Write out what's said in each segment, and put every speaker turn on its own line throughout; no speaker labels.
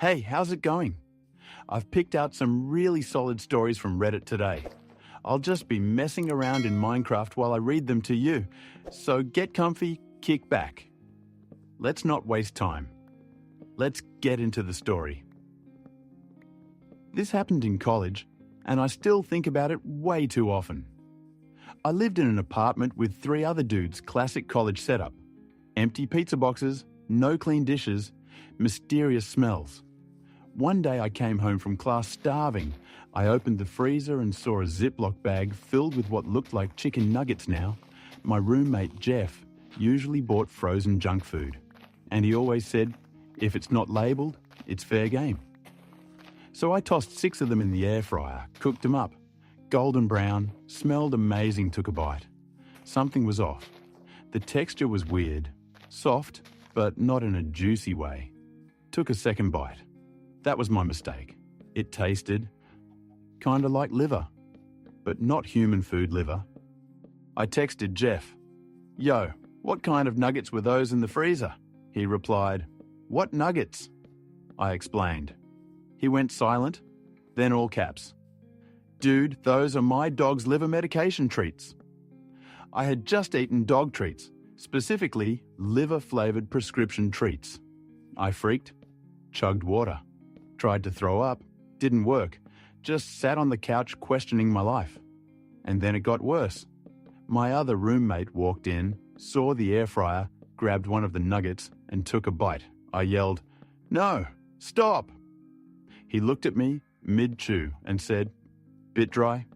Hey, how's it going? I've picked out some really solid stories from Reddit today. I'll just be messing around in Minecraft while I read them to you, so get comfy, kick back. Let's not waste time. Let's get into the story. This happened in college, and I still think about it way too often. I lived in an apartment with 3 other dudes, classic college setup. Empty pizza boxes, no clean dishes, mysterious smells. One day I came home from class starving. I opened the freezer and saw a Ziploc bag filled with what looked like chicken nuggets now. My roommate Jeff usually bought frozen junk food, and he always said, if it's not labelled, it's fair game. So I tossed 6 of them in the air fryer, cooked them up. Golden brown, smelled amazing, took a bite. Something was off. The texture was weird, soft, but not in a juicy way. Took a second bite. That was my mistake. It tasted kinda like liver, but not human food liver. I texted Jeff, "Yo, what kind of nuggets were those in the freezer?" He replied, "What nuggets?" I explained. He went silent, then all caps. "Dude, those are my dog's liver medication treats." I had just eaten dog treats, specifically liver-flavoured prescription treats. I freaked, chugged water, tried to throw up, didn't work, just sat on the couch questioning my life. And then it got worse. My other roommate walked in, saw the air fryer, grabbed one of the nuggets and took a bite. I yelled, "No, stop!" He looked at me mid-chew and said, "Bit dry?"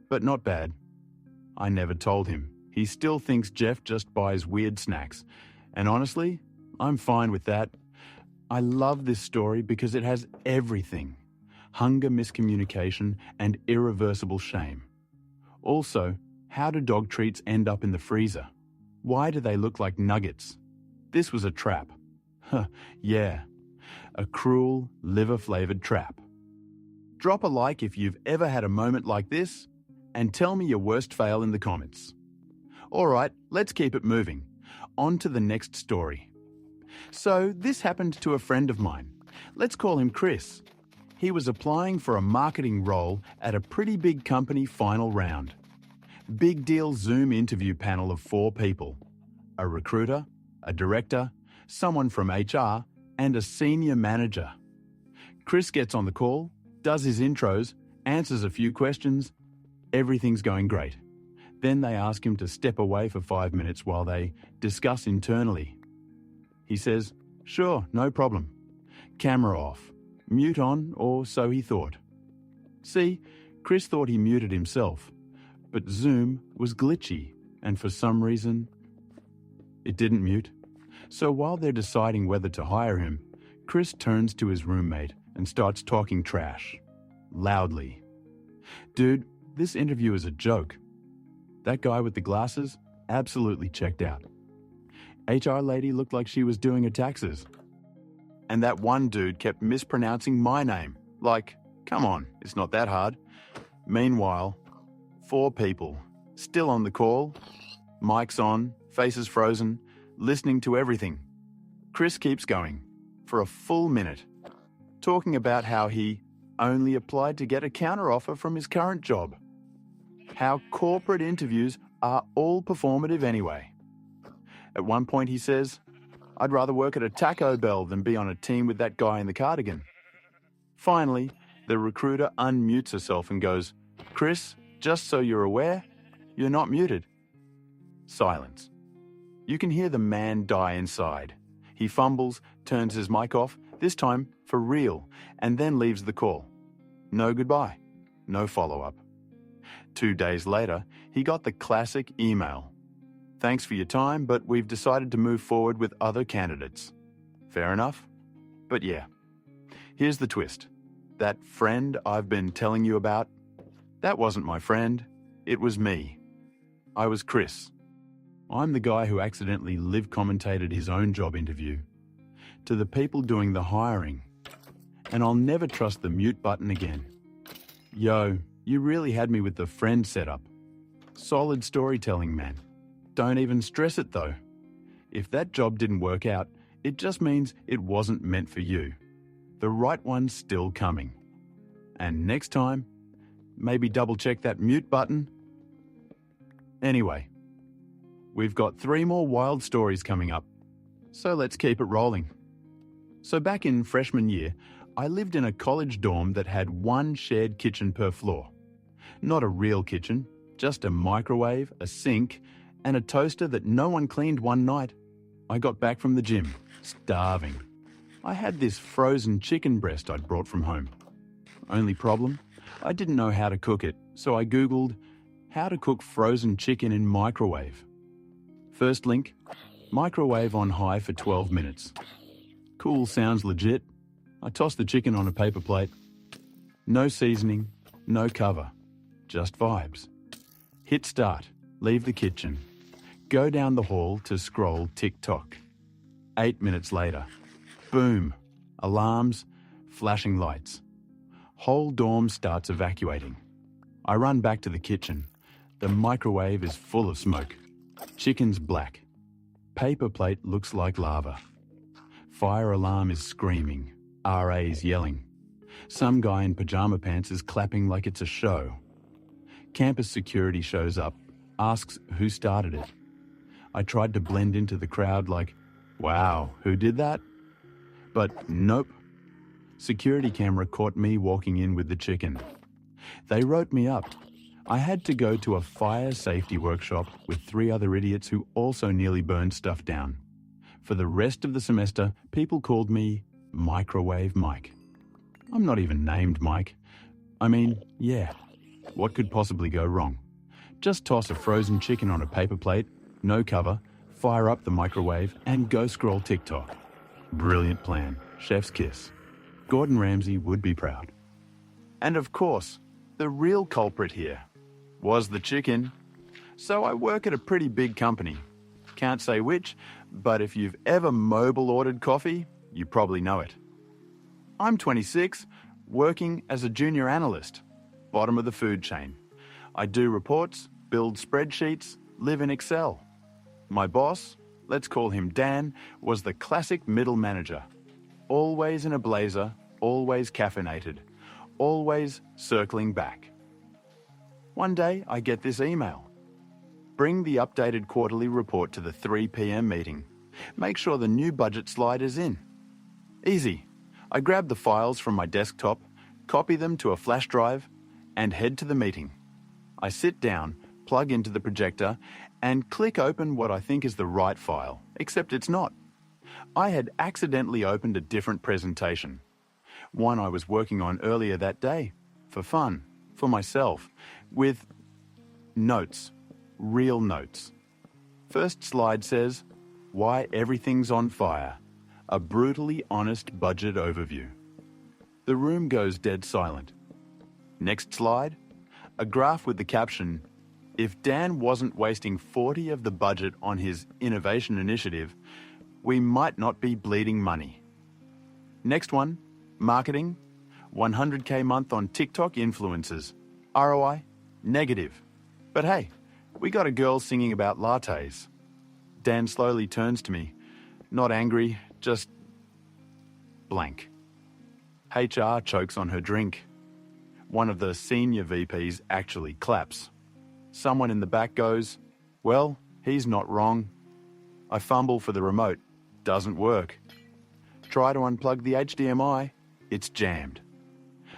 But not bad. I never told him. He still thinks Jeff just buys weird snacks. And honestly, I'm fine with that. I love this story because it has everything. Hunger, miscommunication, and irreversible shame. Also, how do dog treats end up in the freezer? Why do they look like nuggets? This was a trap. Yeah, a cruel, liver-flavoured trap. Drop a like if you've ever had a moment like this, and tell me your worst fail in the comments. Alright, let's keep it moving. On to the next story. So, this happened to a friend of mine. Let's call him Chris. He was applying for a marketing role at a pretty big company final round. Big deal Zoom interview panel of 4 people. A recruiter, a director, someone from HR, and a senior manager. Chris gets on the call, does his intros, answers a few questions. Everything's going great. Then they ask him to step away for 5 minutes while they discuss internally. He says, "Sure, no problem." Camera off. Mute on, or so he thought. See, Chris thought he muted himself, but Zoom was glitchy, and for some reason, it didn't mute. So while they're deciding whether to hire him, Chris turns to his roommate and starts talking trash. Loudly. "Dude, this interview is a joke. That guy with the glasses absolutely checked out. HR lady looked like she was doing her taxes. And that one dude kept mispronouncing my name. Like, come on, it's not that hard." Meanwhile, 4 people, still on the call, mics on, faces frozen, listening to everything. Chris keeps going, for a full minute, talking about how he only applied to get a counteroffer from his current job. How corporate interviews are all performative anyway. At one point he says, "I'd rather work at a Taco Bell than be on a team with that guy in the cardigan." Finally, the recruiter unmutes herself and goes, "Chris, just so you're aware, you're not muted." Silence. You can hear the man die inside. He fumbles, turns his mic off, this time for real, and then leaves the call. No goodbye, no follow-up. 2 days later, he got the classic email. "Thanks for your time, but we've decided to move forward with other candidates." Fair enough? But yeah. Here's the twist. That friend I've been telling you about, that wasn't my friend, it was me. I was Chris. I'm the guy who accidentally live commentated his own job interview. To the people doing the hiring. And I'll never trust the mute button again. Yo, you really had me with the friend setup. Solid storytelling, man. Don't even stress it though. If that job didn't work out, it just means it wasn't meant for you. the right one's still coming. And next time, maybe double check that mute button. Anyway, we've got 3 more wild stories coming up, so let's keep it rolling. So back in freshman year, I lived in a college dorm that had 1 shared kitchen per floor. Not a real kitchen, just a microwave, a sink, and a toaster that no one cleaned one night. I got back from the gym, starving. I had this frozen chicken breast I'd brought from home. Only problem? I didn't know how to cook it, so I googled how to cook frozen chicken in microwave. First link, microwave on high for 12 minutes. Cool, sounds legit. I tossed the chicken on a paper plate. No seasoning, no cover, just vibes. Hit start, leave the kitchen. Go down the hall to scroll TikTok. 8 minutes later, boom, alarms, flashing lights. Whole dorm starts evacuating. I run back to the kitchen. The microwave is full of smoke. Chicken's black. Paper plate looks like lava. Fire alarm is screaming. RA's yelling. Some guy in pajama pants is clapping like it's a show. Campus security shows up, asks who started it. I tried to blend into the crowd like, wow, who did that? But nope. Security camera caught me walking in with the chicken. They wrote me up. I had to go to a fire safety workshop with 3 other idiots who also nearly burned stuff down. For the rest of the semester, people called me Microwave Mike. I'm not even named Mike. I mean, yeah, what could possibly go wrong? Just toss a frozen chicken on a paper plate, no cover, fire up the microwave, and go scroll TikTok. Brilliant plan. Chef's kiss. Gordon Ramsay would be proud. And of course, the real culprit here was the chicken. So I work at a pretty big company. Can't say which, but if you've ever mobile ordered coffee, you probably know it. I'm 26, working as a junior analyst, bottom of the food chain. I do reports, build spreadsheets, live in Excel. My boss, let's call him Dan, was the classic middle manager. Always in a blazer, always caffeinated, always circling back. One day I get this email. Bring the updated quarterly report to the 3 p.m. meeting. Make sure the new budget slide is in. Easy. I grab the files from my desktop, copy them to a flash drive, and head to the meeting. I sit down, plug into the projector, and click open what I think is the right file, except it's not. I had accidentally opened a different presentation. One I was working on earlier that day, for fun, for myself, with notes, real notes. First slide says, Why Everything's on Fire, a brutally honest budget overview. The room goes dead silent. Next slide, a graph with the caption, If Dan wasn't wasting 40 of the budget on his innovation initiative, we might not be bleeding money. Next one, marketing, 100K month on TikTok influencers. ROI, negative. But hey, we got a girl singing about lattes. Dan slowly turns to me, not angry, just blank. HR chokes on her drink. One of the senior VPs actually claps. Someone in the back goes, well, he's not wrong. I fumble for the remote. Doesn't work. Try to unplug the HDMI. It's jammed.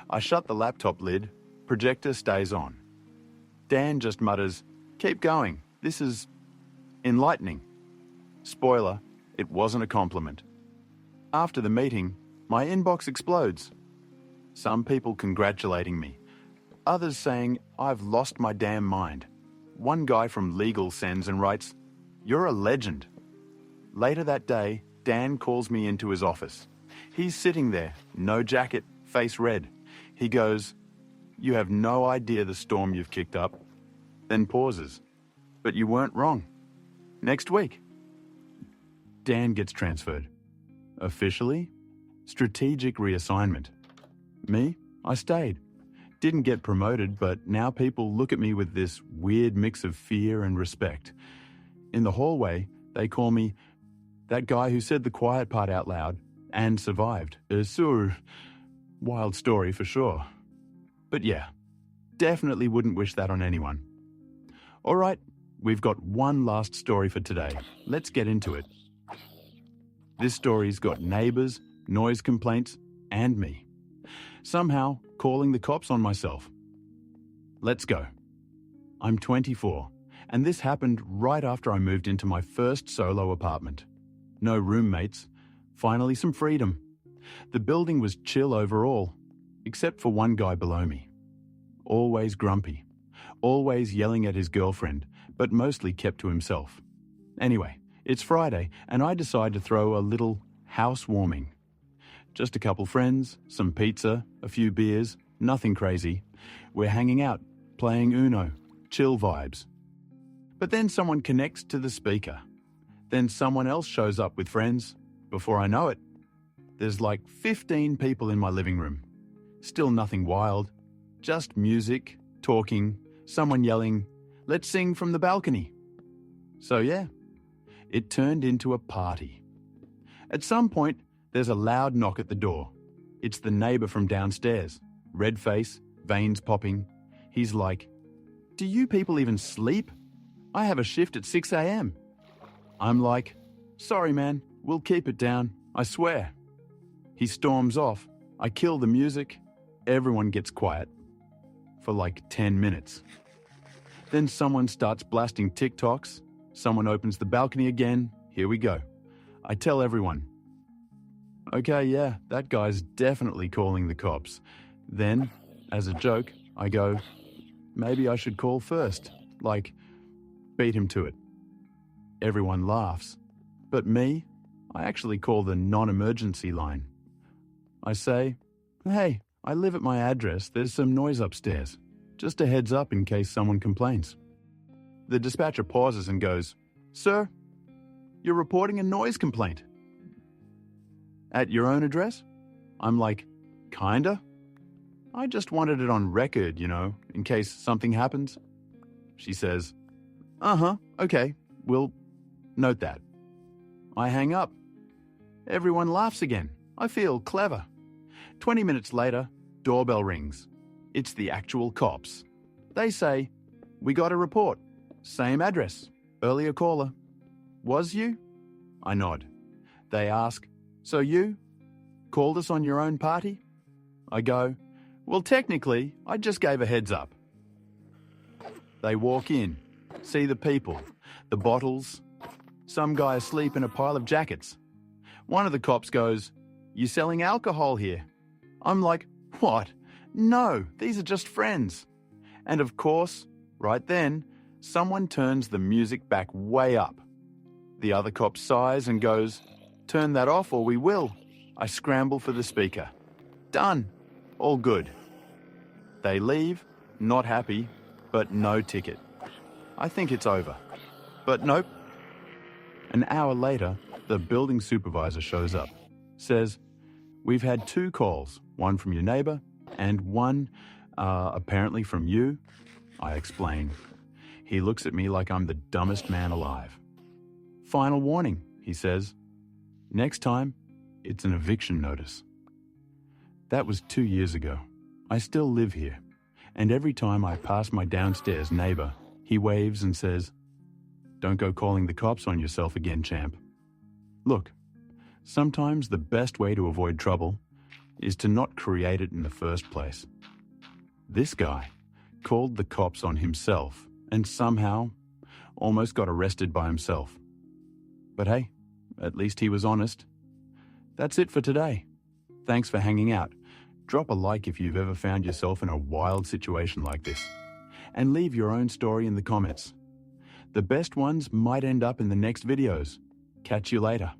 I shut the laptop lid. Projector stays on. Dan just mutters, keep going. This is enlightening. Spoiler, it wasn't a compliment. After the meeting, my inbox explodes. Some people congratulating me. Others saying I've lost my damn mind. One guy from legal sends and writes, you're a legend. Later that day, Dan calls me into his office. He's sitting there, no jacket, face red. He goes, you have no idea the storm you've kicked up. Then pauses. But you weren't wrong. Next week. Dan gets transferred. Officially, strategic reassignment. Me, I stayed. Didn't get promoted, but now people look at me with this weird mix of fear and respect. In the hallway, they call me that guy who said the quiet part out loud and survived. Wild story for sure. But yeah, definitely wouldn't wish that on anyone. All right, we've got one last story for today. Let's get into it. This story's got neighbours, noise complaints, and me. Somehow calling the cops on myself. Let's go. I'm 24, and this happened right after I moved into my first solo apartment. No roommates, finally some freedom. The building was chill overall, except for one guy below me. Always grumpy, always yelling at his girlfriend, but mostly kept to himself. Anyway, it's Friday, and I decide to throw a little housewarming. Just a couple friends, some pizza, a few beers, nothing crazy. We're hanging out, playing Uno, chill vibes. But then someone connects to the speaker. Then someone else shows up with friends. Before I know it, there's like 15 people in my living room. Still nothing wild, just music, talking, someone yelling, "Let's sing from the balcony." So yeah, it turned into a party. At some point, there's a loud knock at the door. It's the neighbour from downstairs, red face, veins popping. He's like, "Do you people even sleep? I have a shift at 6 a.m. I'm like, "Sorry man, we'll keep it down, I swear." He storms off. I kill the music. Everyone gets quiet. For like 10 minutes. Then someone starts blasting TikToks. Someone opens the balcony again. Here we go. I tell everyone. Okay, yeah, that guy's definitely calling the cops. Then, as a joke, I go, maybe I should call first. Like, beat him to it. Everyone laughs. But me, I actually call the non-emergency line. I say, "Hey, I live at my address. There's some noise upstairs. Just a heads up in case someone complains." The dispatcher pauses and goes, "Sir, you're reporting a noise complaint." "At your own address?" I'm like, "Kinda. I just wanted it on record, in case something happens." She says, "Okay, we'll note that." I hang up. Everyone laughs again. I feel clever. 20 minutes later, doorbell rings. It's the actual cops. They say, "We got a report. Same address. Earlier caller." "Was you?" I nod. They ask, "So you called us on your own party?" I go, "Well, technically, I just gave a heads up." They walk in, see the people, the bottles, some guy asleep in a pile of jackets. One of the cops goes, "You selling alcohol here?" I'm like, "What? No, these are just friends." And of course, right then, someone turns the music back way up. The other cop sighs and goes, "Turn that off or we will." I scramble for the speaker. Done. All good. They leave, not happy, but no ticket. I think it's over. But nope. An hour later, the building supervisor shows up. Says, "We've had 2 calls, one from your neighbour and one, apparently from you." I explain. He looks at me like I'm the dumbest man alive. "Final warning," he says. "Next time, it's an eviction notice." That was 2 years ago. I still live here, and every time I pass my downstairs neighbour, he waves and says, "Don't go calling the cops on yourself again, champ." Look, sometimes the best way to avoid trouble is to not create it in the first place. This guy called the cops on himself and somehow almost got arrested by himself. But hey, at least he was honest. That's it for today. Thanks for hanging out. Drop a like if you've ever found yourself in a wild situation like this. And leave your own story in the comments. The best ones might end up in the next videos. Catch you later.